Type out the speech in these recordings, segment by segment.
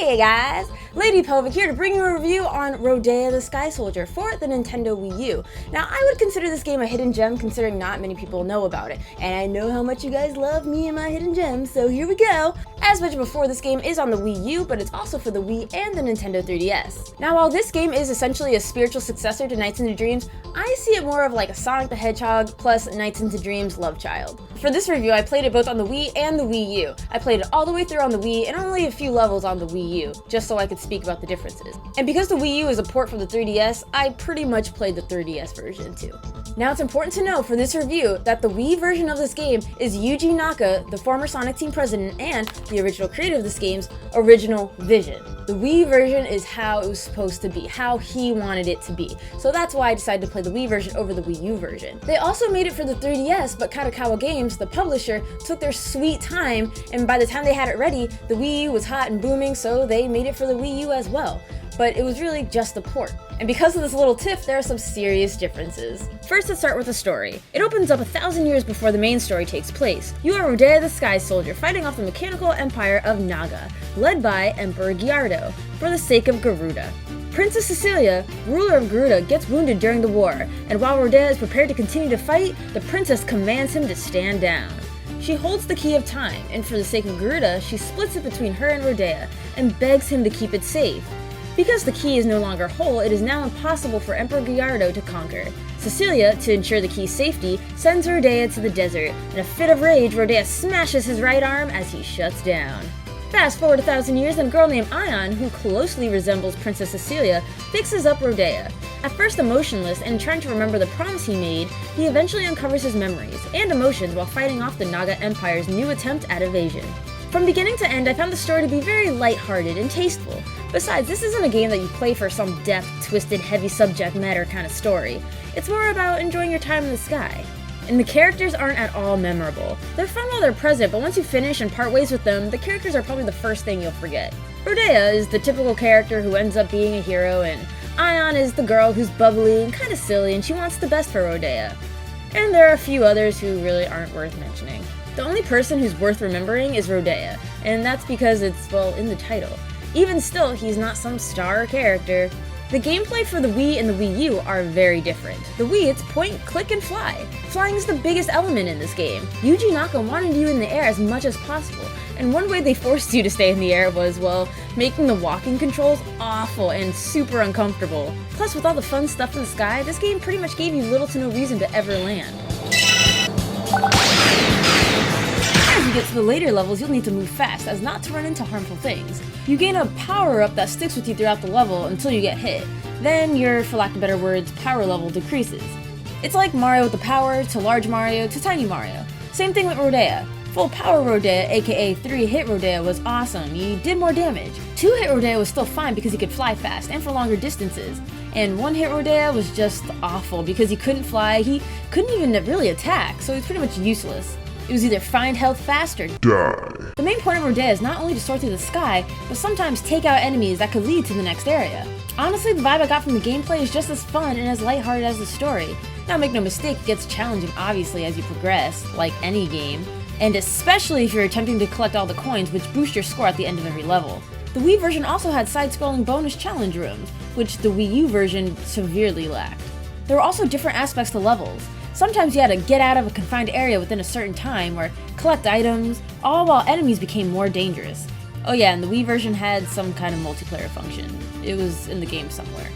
Hey guys! Lady Pelvic here to bring you a review on Rodea the Sky Soldier for the Nintendo Wii U. Now, I would consider this game a hidden gem considering not many people know about it, and I know how much you guys love me and my hidden gems, so here we go! As mentioned before, this game is on the Wii U, but it's also for the Wii and the Nintendo 3DS. Now, while this game is essentially a spiritual successor to Nights into Dreams, I see it more of like a Sonic the Hedgehog plus Nights into Dreams love child. For this review, I played it both on the Wii and the Wii U. I played it all the way through on the Wii and only a few levels on the Wii U, just so I could speak about the differences. And because the Wii U is a port for the 3DS, I pretty much played the 3DS version too. Now it's important to know for this review that the Wii version of this game is Yuji Naka, the former Sonic Team president and the original creator of this game's original vision. The Wii version is how it was supposed to be, how he wanted it to be. So that's why I decided to play the Wii version over the Wii U version. They also made it for the 3DS, but Kadokawa Games, the publisher, took their sweet time, and by the time they had it ready, the Wii U was hot and booming, so they made it for the Wii U as well. But it was really just a port. And because of this little tiff, there are some serious differences. First, let's start with the story. It opens up 1,000 years before the main story takes place. You are Rodea the Sky Soldier fighting off the mechanical empire of Naga, led by Emperor Gyardo, for the sake of Garuda. Princess Cecilia, ruler of Garuda, gets wounded during the war, and while Rodea is prepared to continue to fight, the princess commands him to stand down. She holds the key of time, and for the sake of Garuda, she splits it between her and Rodea, and begs him to keep it safe. Because the key is no longer whole, it is now impossible for Emperor Gyardo to conquer. Cecilia, to ensure the key's safety, sends Rodea to the desert. In a fit of rage, Rodea smashes his right arm as he shuts down. Fast forward 1,000 years, and a girl named Ion, who closely resembles Princess Cecilia, fixes up Rodea. At first emotionless and trying to remember the promise he made, he eventually uncovers his memories and emotions while fighting off the Naga Empire's new attempt at evasion. From beginning to end, I found the story to be very lighthearted and tasteful. Besides, this isn't a game that you play for some depth, twisted, heavy subject matter kind of story. It's more about enjoying your time in the sky. And the characters aren't at all memorable. They're fun while they're present, but once you finish and part ways with them, the characters are probably the first thing you'll forget. Rodea is the typical character who ends up being a hero, and Ion is the girl who's bubbly and kind of silly, and she wants the best for Rodea. And there are a few others who really aren't worth mentioning. The only person who's worth remembering is Rodea, and that's because it's, well, in the title. Even still, he's not some star character. The gameplay for the Wii and the Wii U are very different. The Wii, it's point, click, and fly. Flying is the biggest element in this game. Yuji Naka wanted you in the air as much as possible, and one way they forced you to stay in the air was, well, making the walking controls awful and super uncomfortable. Plus, with all the fun stuff in the sky, this game pretty much gave you little to no reason to ever land. As you get to the later levels, you'll need to move fast as not to run into harmful things. You gain a power-up that sticks with you throughout the level until you get hit. Then your, for lack of better words, power level decreases. It's like Mario with the power to large Mario to tiny Mario. Same thing with Rodea. Full power Rodea, aka 3-hit Rodea, was awesome. He did more damage. 2-hit Rodea was still fine because he could fly fast and for longer distances. And 1-hit Rodea was just awful because he couldn't fly, he couldn't even really attack, so he's pretty much useless. It was either find health fast or die. The main point of Rodea is not only to soar through the sky, but sometimes take out enemies that could lead to the next area. Honestly, the vibe I got from the gameplay is just as fun and as lighthearted as the story. Now make no mistake, it gets challenging obviously as you progress, like any game, and especially if you're attempting to collect all the coins which boost your score at the end of every level. The Wii version also had side-scrolling bonus challenge rooms, which the Wii U version severely lacked. There were also different aspects to levels. Sometimes you had to get out of a confined area within a certain time or collect items, all while enemies became more dangerous. Oh yeah, and the Wii version had some kind of multiplayer function. It was in the game somewhere.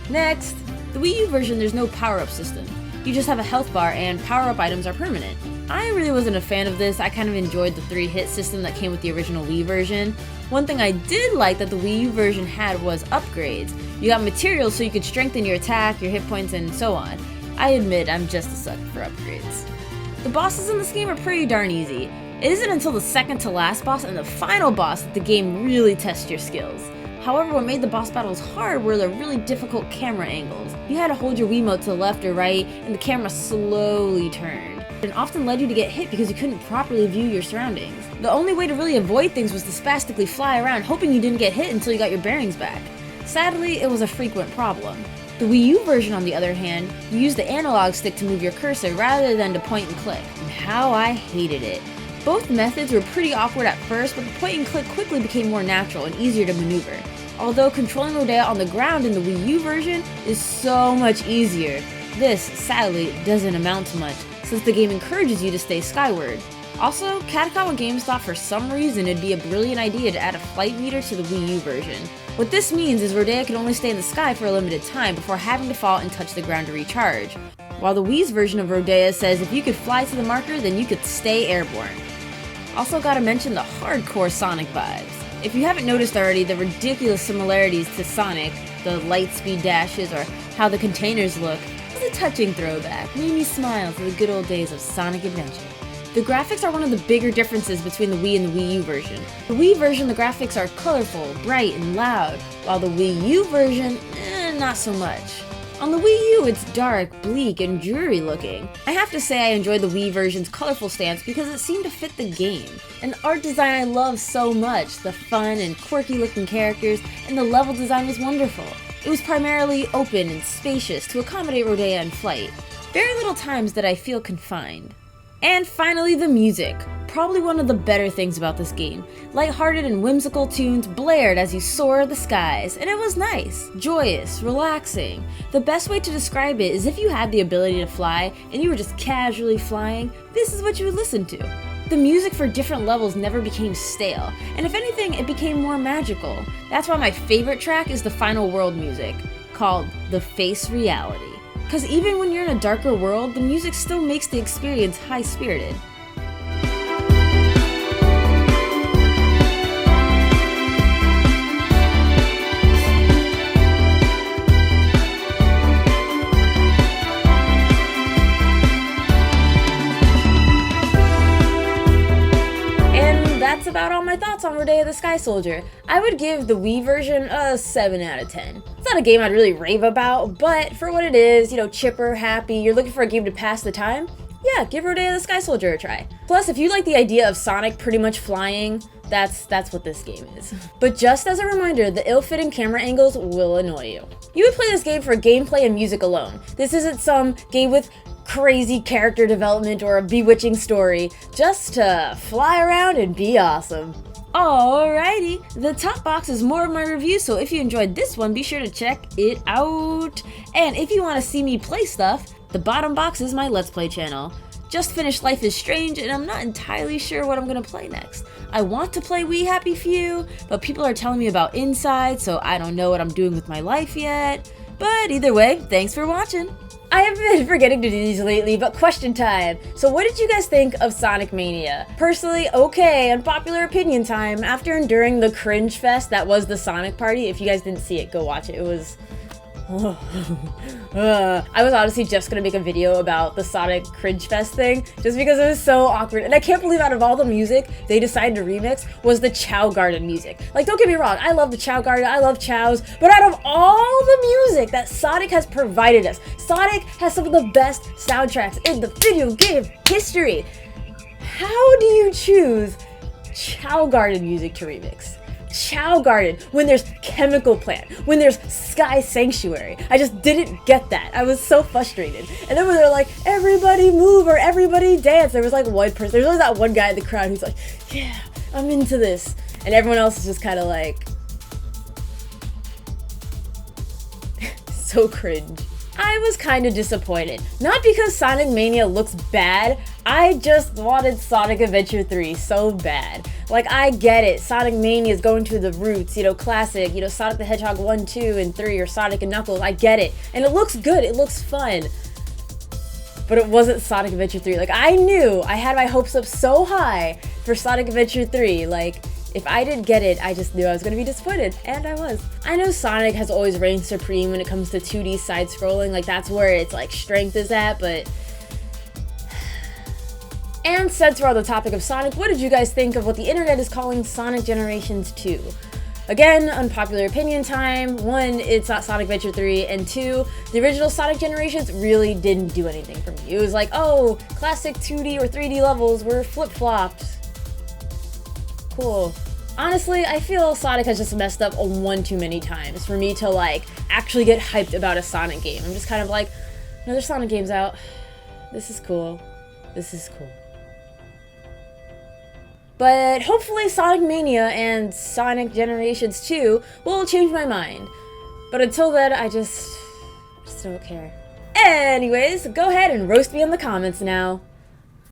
Next, the Wii U version, there's no power-up system. You just have a health bar and power-up items are permanent. I really wasn't a fan of this. I kind of enjoyed the 3-hit system that came with the original Wii version. One thing I did like that the Wii U version had was upgrades. You got materials so you could strengthen your attack, your hit points, and so on. I admit, I'm just a sucker for upgrades. The bosses in this game are pretty darn easy. It isn't until the second to last boss and the final boss that the game really tests your skills. However, what made the boss battles hard were the really difficult camera angles. You had to hold your Wiimote to the left or right, and the camera slowly turned. It often led you to get hit because you couldn't properly view your surroundings. The only way to really avoid things was to spastically fly around, hoping you didn't get hit until you got your bearings back. Sadly, it was a frequent problem. The Wii U version, on the other hand, you use the analog stick to move your cursor rather than to point and click. And how I hated it. Both methods were pretty awkward at first, but the point and click quickly became more natural and easier to maneuver. Although controlling Rodea on the ground in the Wii U version is so much easier, this, sadly, doesn't amount to much, since the game encourages you to stay skyward. Also, Katakawa Games thought for some reason it'd be a brilliant idea to add a flight meter to the Wii U version. What this means is Rodea can only stay in the sky for a limited time before having to fall and touch the ground to recharge, while the Wii's version of Rodea says if you could fly to the marker, then you could stay airborne. Also gotta mention the hardcore Sonic vibes. If you haven't noticed already, the ridiculous similarities to Sonic, the light speed dashes, or how the containers look, is a touching throwback, made me smile to the good old days of Sonic Adventure. The graphics are one of the bigger differences between the Wii and the Wii U version. The Wii version, the graphics are colorful, bright, and loud, while the Wii U version, not so much. On the Wii U, it's dark, bleak, and dreary looking. I have to say I enjoyed the Wii version's colorful stance because it seemed to fit the game. And the art design I love so much, the fun and quirky looking characters, and the level design was wonderful. It was primarily open and spacious to accommodate Rodea in flight. Very little times did I feel confined. And finally, the music. Probably one of the better things about this game. Lighthearted and whimsical tunes blared as you soar the skies, and it was nice, joyous, relaxing. The best way to describe it is if you had the ability to fly and you were just casually flying, this is what you would listen to. The music for different levels never became stale, and if anything, it became more magical. That's why my favorite track is the final world music, called The Face Reality. Because even when you're in a darker world, the music still makes the experience high-spirited. That's about all my thoughts on Rodea the Sky Soldier. I would give the Wii version a 7 out of 10. It's not a game I'd really rave about, but for what it is, chipper, happy, you're looking for a game to pass the time, yeah, give Rodea the Sky Soldier a try. Plus, if you like the idea of Sonic pretty much flying, that's what this game is. But just as a reminder, the ill-fitting camera angles will annoy you. You would play this game for gameplay and music alone. This isn't some game with crazy character development or a bewitching story, just to fly around and be awesome. Alrighty, the top box is more of my review, so if you enjoyed this one, be sure to check it out. And if you want to see me play stuff, the bottom box is my Let's Play channel. Just finished Life is Strange, and I'm not entirely sure what I'm gonna play next. I want to play We Happy Few, but people are telling me about Inside, so I don't know what I'm doing with my life yet. But either way, thanks for watching. I have been forgetting to do these lately, but question time. So what did you guys think of Sonic Mania? Personally, okay, unpopular opinion time. After enduring the cringe fest that was the Sonic Party, if you guys didn't see it, go watch it. It was... I was honestly just gonna make a video about the Sonic Cringe Fest thing, just because it was so awkward. And I can't believe out of all the music they decided to remix was the Chow Garden music. Like, don't get me wrong, I love the Chow Garden, I love Chows, but out of all the music that Sonic has provided us, Sonic has some of the best soundtracks in the video game history. How do you choose Chow Garden music to remix? Chow Garden, when there's Chemical Plant, when there's Sky Sanctuary. I just didn't get that. I was so frustrated. And then when they're like, everybody move or everybody dance, there was like one person, there's always that one guy in the crowd who's like, yeah, I'm into this. And everyone else is just kind of like, so cringe. I was kind of disappointed. Not because Sonic Mania looks bad, I just wanted Sonic Adventure 3 so bad. Like, I get it, Sonic Mania is going to the roots, classic, Sonic the Hedgehog 1, 2, and 3, or Sonic and Knuckles, I get it. And it looks good, it looks fun. But it wasn't Sonic Adventure 3. Like, I knew, I had my hopes up so high for Sonic Adventure 3, like, if I didn't get it, I just knew I was going to be disappointed, and I was. I know Sonic has always reigned supreme when it comes to 2D side-scrolling, like that's where its like strength is at, but... And since we're on the topic of Sonic, what did you guys think of what the internet is calling Sonic Generations 2? Again, unpopular opinion time. 1, it's not Sonic Adventure 3, and 2, the original Sonic Generations really didn't do anything for me. It was like, oh, classic 2D or 3D levels were flip-flopped. Cool. Honestly, I feel Sonic has just messed up one too many times for me to like actually get hyped about a Sonic game. I'm just kind of like, no, there's Sonic games out. This is cool. This is cool. But hopefully Sonic Mania and Sonic Generations 2 will change my mind. But until then, I just don't care. Anyways, go ahead and roast me in the comments now.